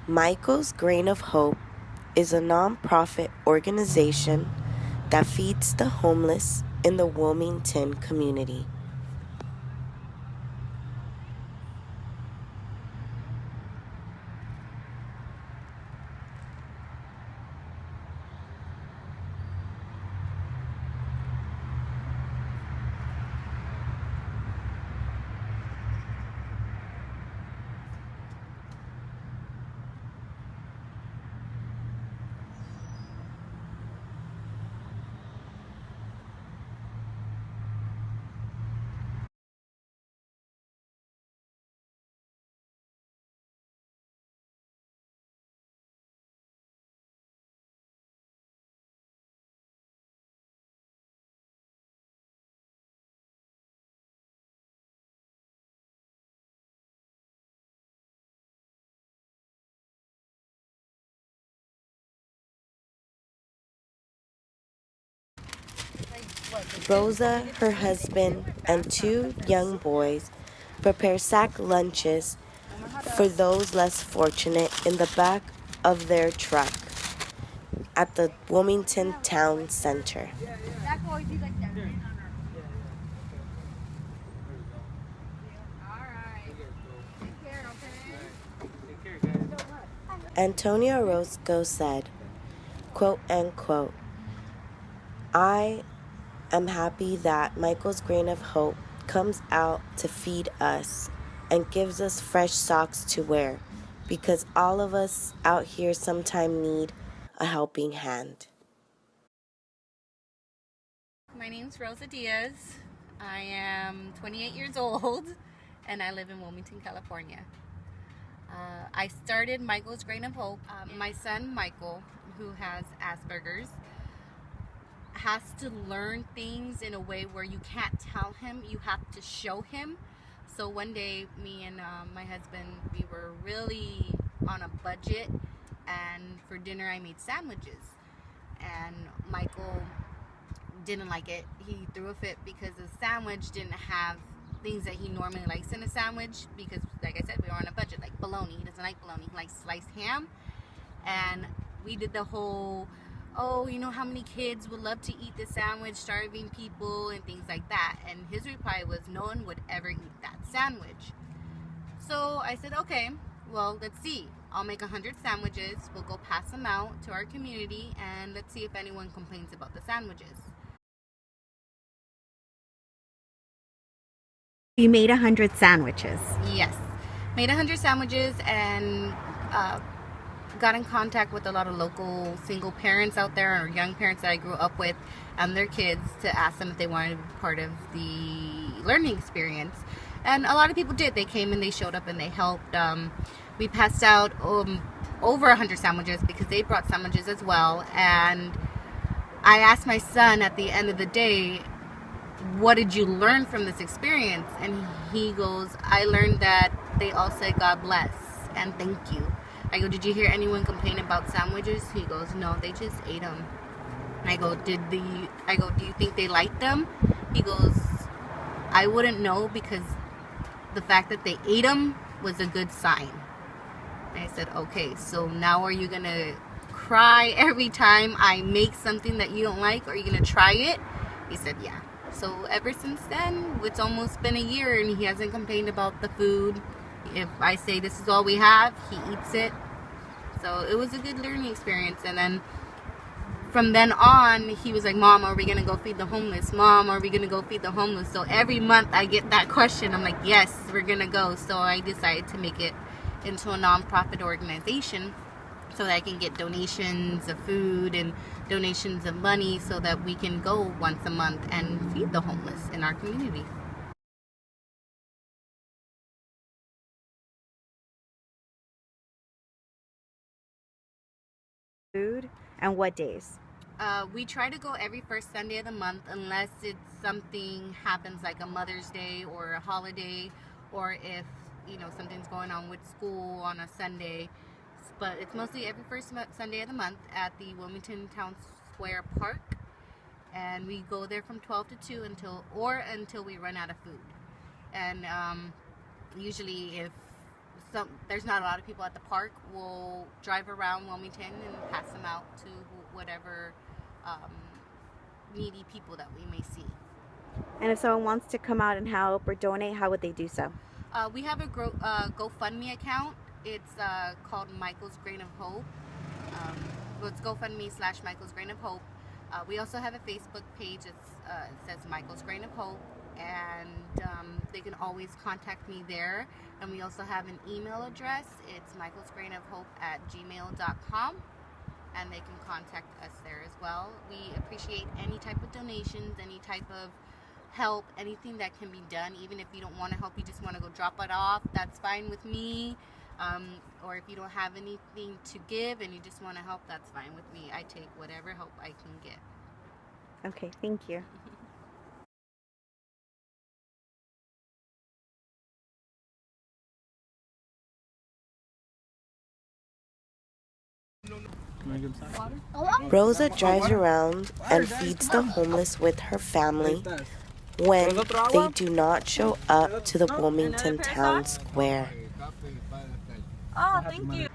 Michael's Grain of Hope is a nonprofit organization that feeds the homeless in the Wilmington community. Rosa, her husband, and two young boys prepare sack lunches for those less fortunate in the back of their truck at the Wilmington Town Center. Antonio Orozco said, quote unquote, I am happy that Michael's Grain of Hope comes out to feed us and gives us fresh socks to wear because all of us out here sometime need a helping hand. My name's Rosa Diaz. I am 28 years old and I live in Wilmington, California. I started Michael's Grain of Hope. My son Michael, who has Asperger's, has to learn things in a way where you can't tell him, you have to show him. So one day, me and my husband, we were really on a budget, and for dinner I made sandwiches. And Michael didn't like it. He threw a fit because the sandwich didn't have things that he normally likes in a sandwich, because like I said, we were on a budget, like bologna. He doesn't like bologna, he likes sliced ham. And we did the whole, oh, you know how many kids would love to eat this sandwich, starving people and things like that. And his reply was, no one would ever eat that sandwich. So I said, okay, well, let's see. I'll make 100 sandwiches. We'll go pass them out to our community, and let's see if anyone complains about the sandwiches. You made 100 sandwiches. Yes. Made 100 sandwiches and got in contact with a lot of local single parents out there, or young parents that I grew up with, and their kids, to ask them if they wanted to be part of the learning experience. And a lot of people did. They came and they showed up and they helped. We passed out over 100 sandwiches because they brought sandwiches as well. And I asked my son at the end of the day, what did you learn from this experience? And he goes, I learned that they all said God bless and thank you. I go, did you hear anyone complain about sandwiches? He goes, no, they just ate them. I go, do you think they liked them? He goes, I wouldn't know, because the fact that they ate them was a good sign. And I said, okay, so now are you gonna cry every time I make something that you don't like? Or are you gonna try it? He said, yeah. So ever since then, it's almost been a year and he hasn't complained about the food. If I say this is all we have, he eats it. So it was a good learning experience. And then from then on, he was like, Mom, are we going to go feed the homeless? Mom, are we going to go feed the homeless? So every month I get that question. I'm like, yes, we're going to go. So I decided to make it into a nonprofit organization so that I can get donations of food and donations of money so that we can go once a month and feed the homeless in our community. Food and what days? We try to go every first Sunday of the month, unless it's something happens like a Mother's Day or a holiday, or if something's going on with school on a Sunday. But it's mostly every first Sunday of the month at the Wilmington Town Square Park, and we go there from 12 to 2 until we run out of food. And usually, if there's not a lot of people at the park, we'll drive around Wilmington and pass them out to whatever needy people that we may see. And if someone wants to come out and help or donate, how would they do so? We have a GoFundMe account. It's called Michael's Grain of Hope. It's GoFundMe/Michael's Grain of Hope. We also have a Facebook page. It says Michael's Grain of Hope, and they can always contact me there. And we also have an email address. It's michaelsgrainofhope@gmail.com, and they can contact us there as well. We appreciate any type of donations, any type of help, anything that can be done. Even if you don't want to help, you just want to go drop it off, that's fine with me. Or if you don't have anything to give and you just want to help, that's fine with me. I take whatever help I can get. Okay, thank you. Rosa drives around and feeds the homeless with her family when they do not show up to the Wilmington Town Square. Oh, thank you.